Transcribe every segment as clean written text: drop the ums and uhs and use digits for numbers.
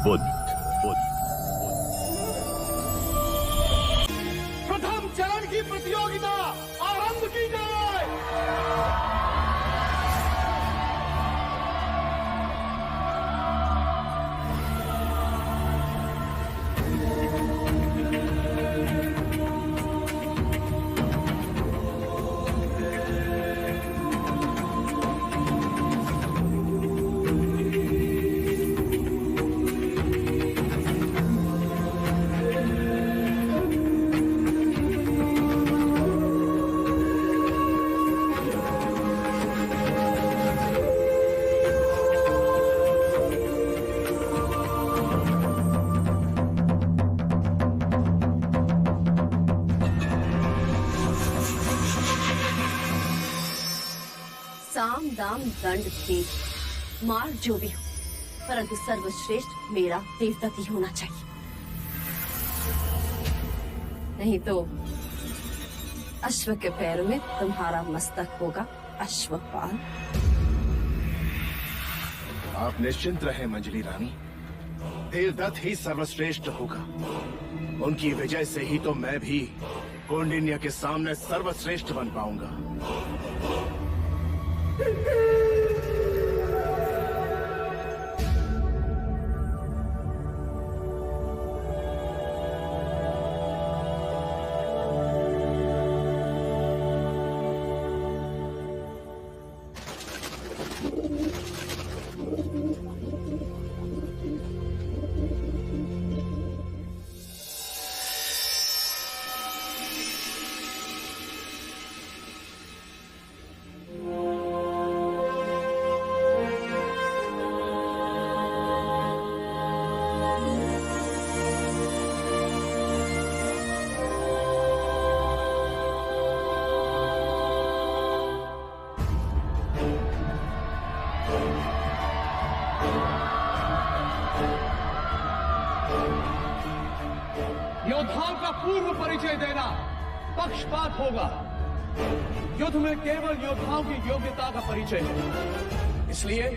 बुद्ध। प्रथम चरण की प्रतियोगिता आरंभ की जाए। साम दाम दंड भेद मार जो भी हो, परंतु सर्वश्रेष्ठ मेरा देवदत्त ही होना चाहिए। नहीं तो अश्व के पैरों में तुम्हारा मस्तक होगा अश्वपाल। आप निश्चिंत रहे मंजली रानी, देवदत्त ही सर्वश्रेष्ठ होगा। उनकी विजय से ही तो मैं भी कौंडिन्य के सामने सर्वश्रेष्ठ बन पाऊंगा। योद्धाओं का पूर्व परिचय देना पक्षपात होगा। युद्ध में केवल योद्धाओं की योग्यता का परिचय है, इसलिए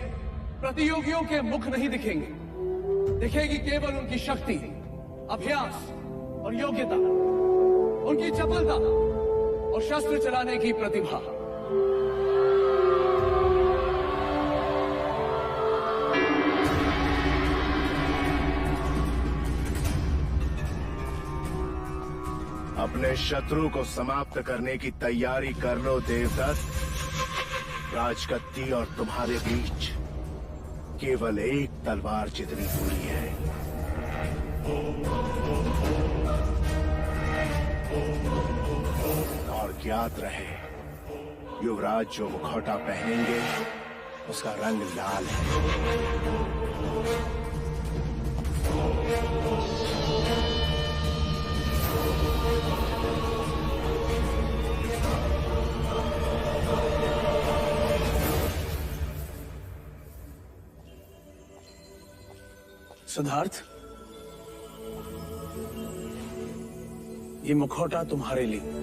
प्रतियोगियों के मुख नहीं दिखेंगे। दिखेगी केवल उनकी शक्ति, अभ्यास और योग्यता, उनकी चपलता और शस्त्र चलाने की प्रतिभा। अपने शत्रु को समाप्त करने की तैयारी कर लो देवदत्त। राजगद्दी और तुम्हारे बीच केवल एक तलवार जितनी दूरी है। और ज्ञात रहे, युवराज जो मुखौटा पहनेंगे उसका रंग लाल है। सिद्धार्थ, ये मुखौटा तुम्हारे लिए।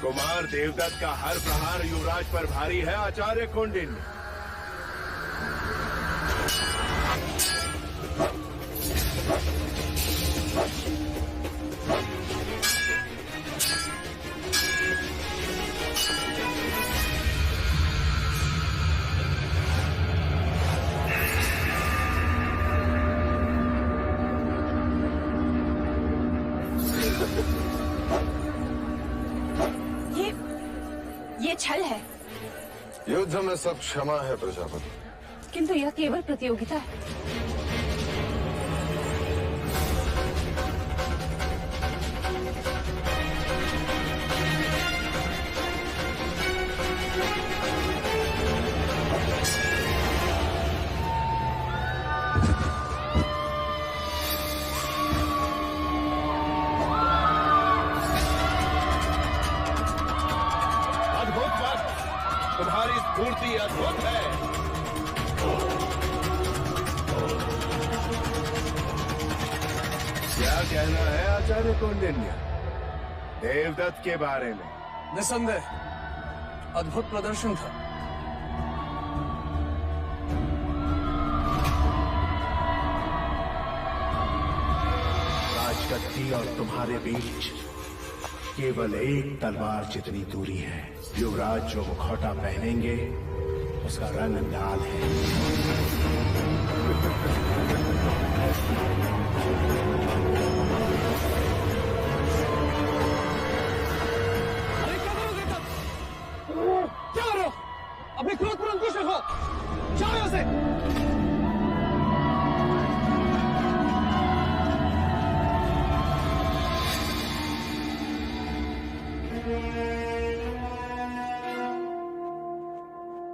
कुमार देवदत्त का हर प्रहार युवराज पर भारी है आचार्य कौंडिन्य। ये छल है। युद्ध में सब क्षमा है प्रजापति। किंतु यह केवल प्रतियोगिता है। तुम्हारी स्फूर्ति अद्भुत है। क्या कहना है आचार्य कौंडिन्य देवदत्त के बारे में? निसंदेह अद्भुत प्रदर्शन था। राजगद्दी और तुम्हारे बीच केवल एक तलवार जितनी दूरी है। युवराज जो मुखौटा पहनेंगे उसका रंग लाल है। अरे क्या करोगे तब? क्या करो? अपने क्रोध पर अंकुश रखो। जाओ यहाँ से।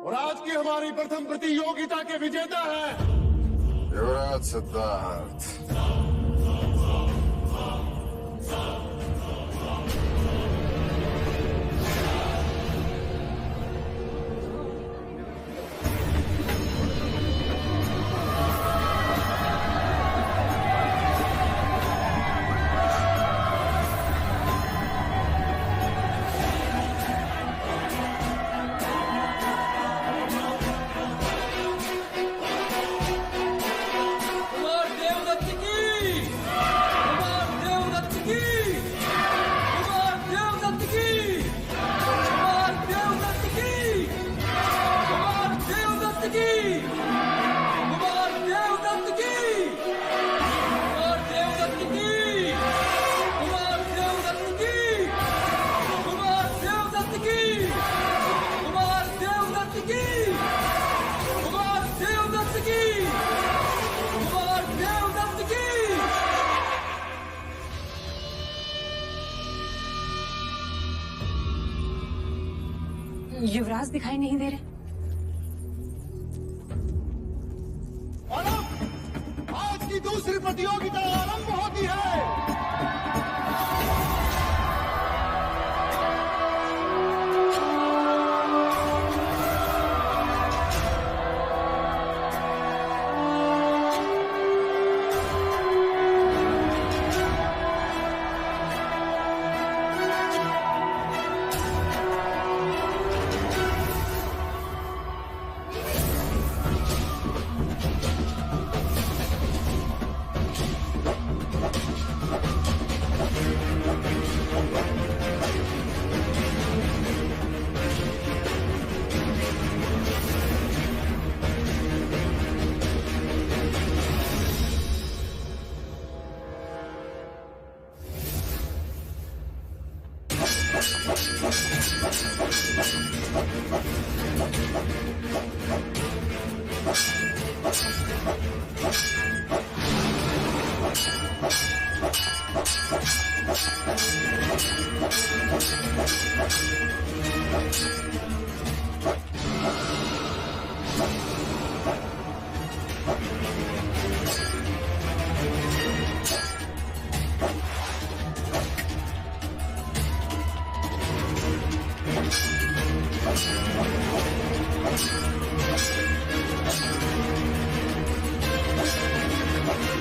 और आज की हमारी प्रथम प्रतियोगिता के विजेता है युवराज सिद्धार्थ। युवराज दिखाई नहीं दे रहे। और अब आज की दूसरी प्रतियोगिता आरंभ होती है।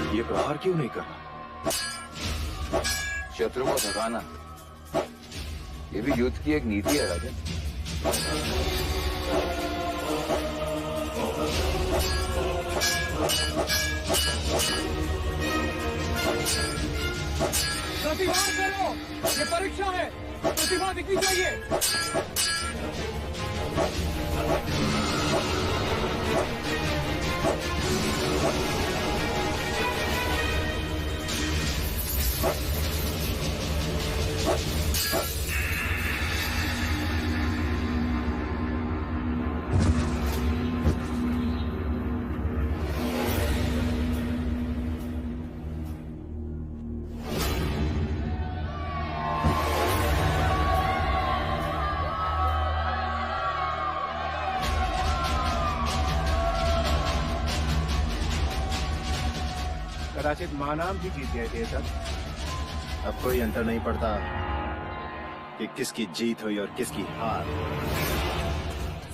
ये प्रहार क्यों नहीं कर रहा? शत्रु को भगाना ये भी युद्ध की एक नीति है राजन। प्रतिभा करो, ये परीक्षा है, प्रतिभा दिखनी चाहिए। कदाचित मानाम भी जीत गए थे तब। अब कोई अंतर नहीं पड़ता कि किसकी जीत हुई और किसकी हार।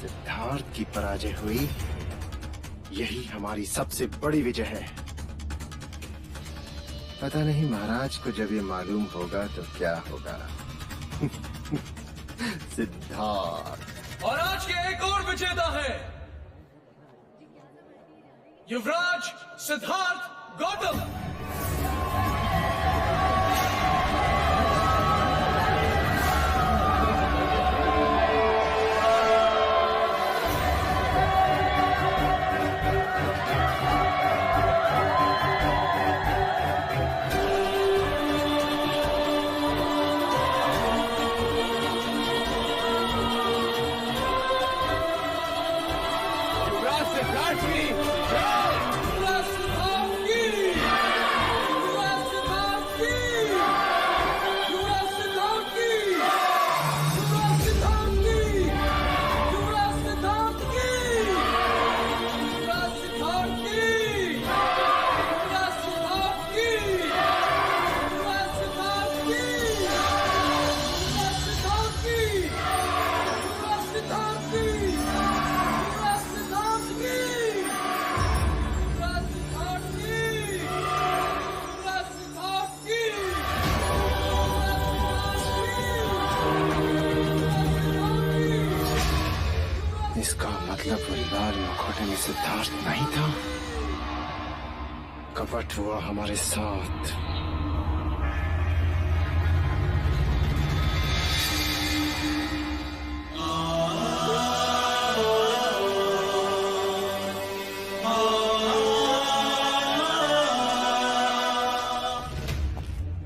सिद्धार्थ की पराजय हुई, यही हमारी सबसे बड़ी विजय है। पता नहीं महाराज को जब ये मालूम होगा तो क्या होगा। सिद्धार्थ। और आज के एक और विजेता है युवराज सिद्धार्थ गौतम। युवराज सिद्धार्थ की इसका मतलब वो लाल मुखौटे में सिद्धार्थ नहीं था। कपट हुआ हमारे साथ।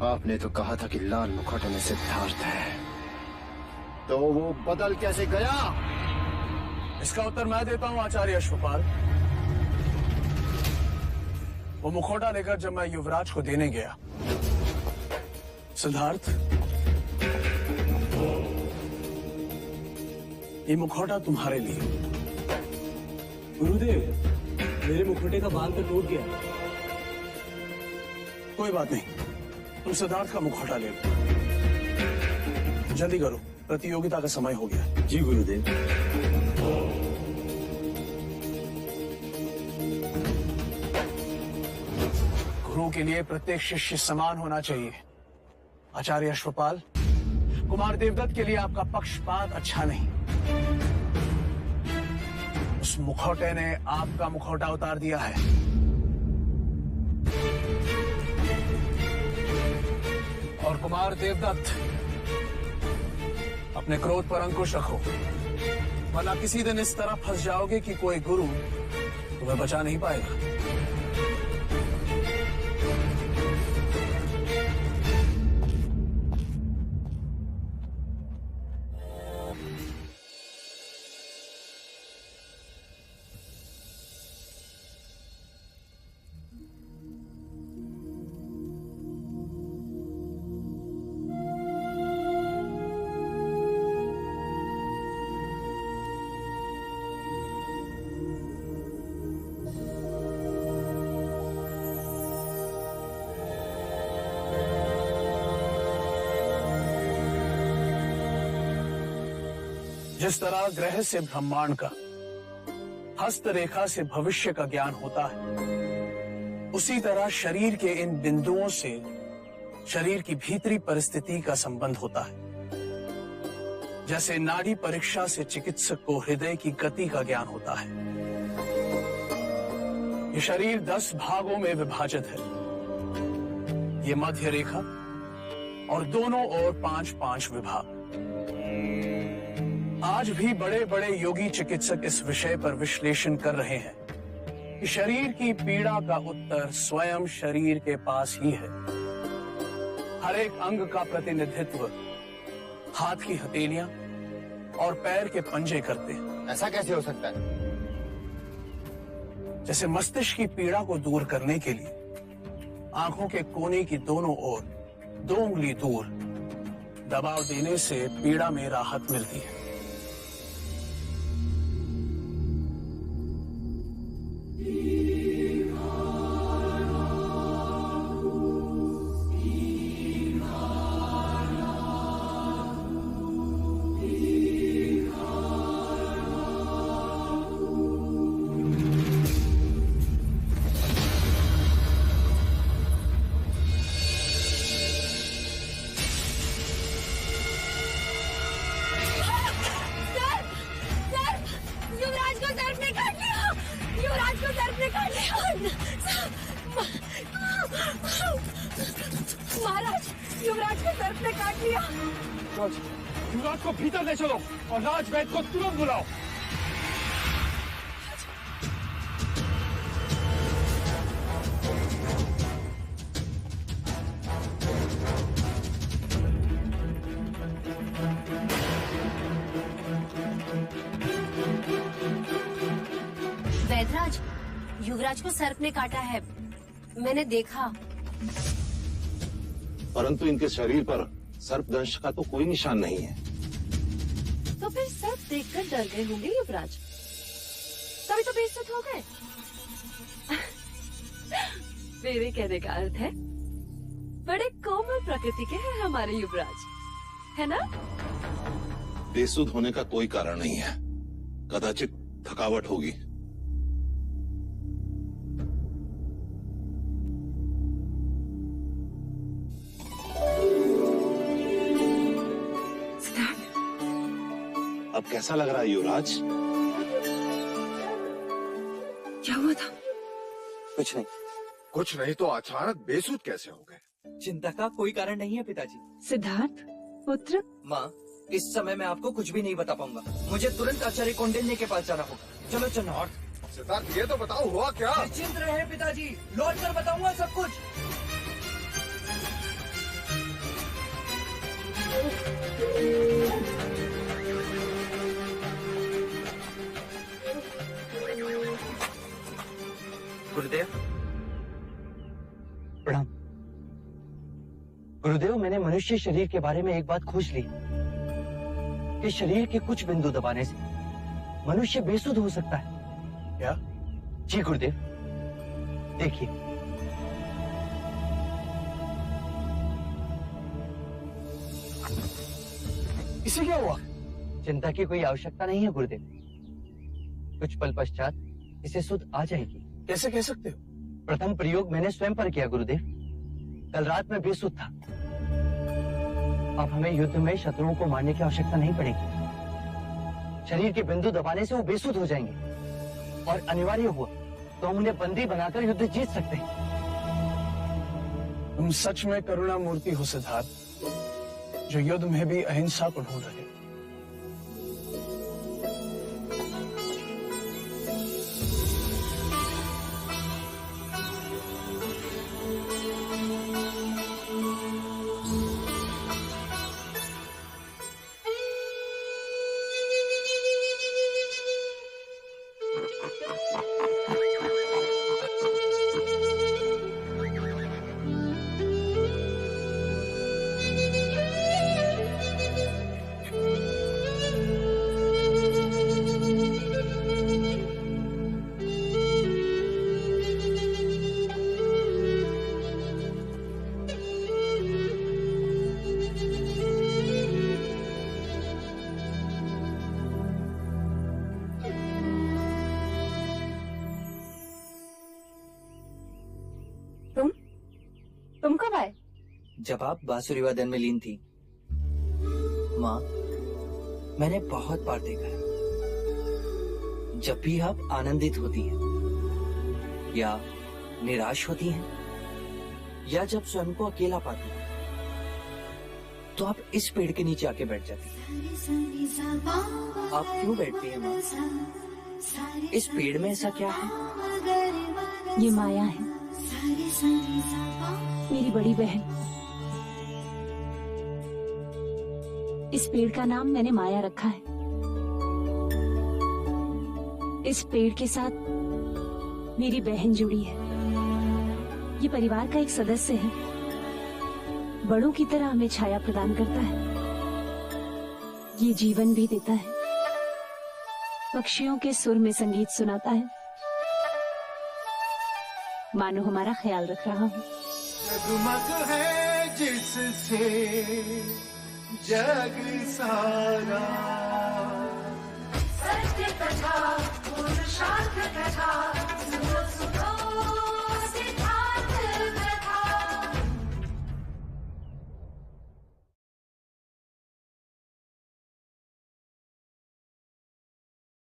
आपने तो कहा था कि लाल मुखौटे में सिद्धार्थ है, तो वो बदल कैसे गया? इसका उत्तर मैं देता हूं आचार्य अश्वपाल। वो मुखौटा लेकर जब मैं युवराज को देने गया, सिद्धार्थ, ये मुखौटा तुम्हारे लिए। गुरुदेव, मेरे मुखौटे का बाल तो टूट गया। कोई बात नहीं, तुम सिद्धार्थ का मुखौटा ले लो। जल्दी करो, प्रतियोगिता का समय हो गया। जी गुरुदेव। गुरु के लिए प्रत्येक शिष्य समान होना चाहिए। आचार्य अश्वपाल, कुमार देवदत्त के लिए आपका पक्षपात अच्छा नहीं। उस मुखौटे ने आपका मुखौटा उतार दिया है। और कुमार देवदत्त, अपने क्रोध पर अंकुश रखो, वरना किसी दिन इस तरह फंस जाओगे कि कोई गुरु तुम्हें बचा नहीं पाएगा। जिस तरह ग्रह से ब्रह्मांड का, हस्त रेखा से भविष्य का ज्ञान होता है, उसी तरह शरीर के इन बिंदुओं से शरीर की भीतरी परिस्थिति का संबंध होता है। जैसे नाड़ी परीक्षा से चिकित्सक को हृदय की गति का ज्ञान होता है। ये शरीर 10 भागों में विभाजित है। ये मध्य रेखा और दोनों ओर 5-5 विभाग। आज भी बड़े बड़े योगी चिकित्सक इस विषय पर विश्लेषण कर रहे हैं कि शरीर की पीड़ा का उत्तर स्वयं शरीर के पास ही है। हर एक अंग का प्रतिनिधित्व हाथ की हथेलियां और पैर के पंजे करते हैं। ऐसा कैसे हो सकता है? जैसे मस्तिष्क की पीड़ा को दूर करने के लिए आंखों के कोने की दोनों ओर 2 उंगली दूर दबाव देने से पीड़ा में राहत मिलती है। महाराज, युवराज को सर्प ने काट लिया। युवराज को भीतर ले चलो और राजवैद्य को तुरंत बुलाओ। वैद्यराज, युवराज को सर्प ने काटा है, मैंने देखा। परंतु इनके शरीर पर सर्पदंश का तो कोई निशान नहीं है। तो फिर सर्प देखकर डर गए होंगे युवराज, तभी तो बेइज्जत हो गए। मेरे कहने का अर्थ है बड़े कोमल प्रकृति के हैं हमारे युवराज, है ना? बेसुध होने का कोई कारण नहीं है, कदाचित थकावट होगी। अब कैसा लग रहा है युवराज? क्या हुआ था? कुछ नहीं। कुछ नहीं तो अचानक बेसुध कैसे हो गए? चिंता का कोई कारण नहीं है पिताजी। सिद्धार्थ पुत्र, माँ, इस समय मैं आपको कुछ भी नहीं बता पाऊंगा। मुझे तुरंत आचार्य कौंडिन्य के पास जाना होगा। चलो चलो। और सिद्धार्थ, ये तो बताओ हुआ क्या? निश्चिंत रहे पिताजी, लौट कर बताऊंगा सब कुछ। गुरुदेव प्रणाम। गुरुदेव, मैंने मनुष्य शरीर के बारे में एक बात खोज ली कि शरीर के कुछ बिंदु दबाने से मनुष्य बेसुध हो सकता है। क्या? जी गुरुदेव, देखिए। इसे क्या हुआ? चिंता की कोई आवश्यकता नहीं है गुरुदेव, कुछ पल पश्चात इसे सुध आ जाएगी। कैसे कह सकते हो? प्रथम प्रयोग मैंने स्वयं पर किया गुरुदेव। कल रात में बेसुध था। अब हमें युद्ध में शत्रुओं को मारने की आवश्यकता नहीं पड़ेगी। शरीर के बिंदु दबाने से वो बेसुध हो जाएंगे और अनिवार्य हुआ तो हम उन्हें बंदी बनाकर युद्ध जीत सकते हैं। तुम सच में करुणा मूर्ति हो सिद्धार्थ, जो युद्ध में भी अहिंसा को ढूंढ रहे। तुम कब आए? जब आप बांसुरी वादन में लीन थी। माँ, मैंने बहुत बार देखा है, जब भी आप आनंदित होती हैं या निराश होती हैं या जब स्वयं को अकेला पाती हैं, तो आप इस पेड़ के नीचे आके बैठ जाती हैं। आप क्यों बैठती हैं माँ? इस पेड़ में ऐसा क्या है? ये माया है, मेरी बड़ी बहन। इस पेड़ का नाम मैंने माया रखा है। इस पेड़ के साथ मेरी बहन जुड़ी है। ये परिवार का एक सदस्य है, बड़ों की तरह हमें छाया प्रदान करता है। ये जीवन भी देता है, पक्षियों के सुर में संगीत सुनाता है, मानो हमारा ख्याल रख रहा हो। जगमग है जिससे जग सारा, सत्य कथा